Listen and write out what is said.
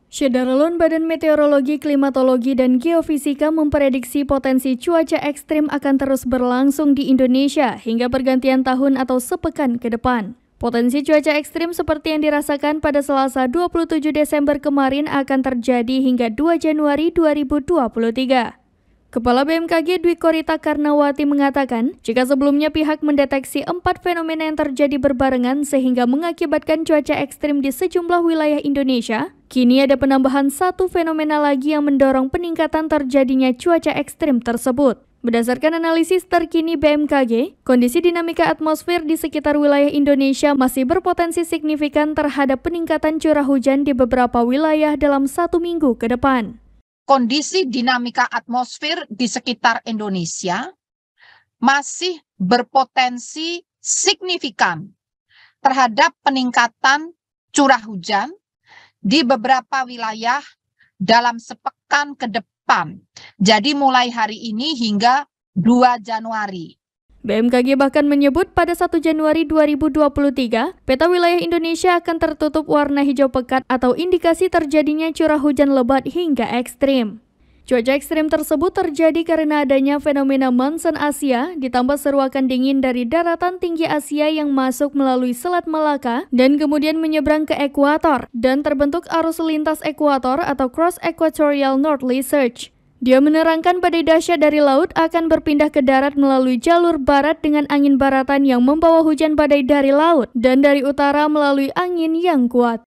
Syederalun Badan Meteorologi, Klimatologi, dan Geofisika memprediksi potensi cuaca ekstrim akan terus berlangsung di Indonesia hingga pergantian tahun atau sepekan ke depan. Potensi cuaca ekstrim seperti yang dirasakan pada Selasa 27 Desember kemarin akan terjadi hingga 2 Januari 2023. Kepala BMKG Dwi Korita Karnawati mengatakan, jika sebelumnya pihak mendeteksi 4 fenomena yang terjadi berbarengan sehingga mengakibatkan cuaca ekstrim di sejumlah wilayah Indonesia, kini ada penambahan 1 fenomena lagi yang mendorong peningkatan terjadinya cuaca ekstrim tersebut. Berdasarkan analisis terkini BMKG, kondisi dinamika atmosfer di sekitar wilayah Indonesia masih berpotensi signifikan terhadap peningkatan curah hujan di beberapa wilayah dalam 1 minggu ke depan. Kondisi dinamika atmosfer di sekitar Indonesia masih berpotensi signifikan terhadap peningkatan curah hujan di beberapa wilayah dalam sepekan ke depan. Jadi mulai hari ini hingga 2 Januari. BMKG bahkan menyebut pada 1 Januari 2023, peta wilayah Indonesia akan tertutup warna hijau pekat atau indikasi terjadinya curah hujan lebat hingga ekstrim. Cuaca ekstrim tersebut terjadi karena adanya fenomena monsoon Asia ditambah seruakan dingin dari daratan tinggi Asia yang masuk melalui Selat Malaka dan kemudian menyeberang ke ekuator dan terbentuk arus lintas ekuator atau Cross Equatorial Northerly Surge. Dia menerangkan badai dahsyat dari laut akan berpindah ke darat melalui jalur barat dengan angin baratan yang membawa hujan badai dari laut dan dari utara melalui angin yang kuat.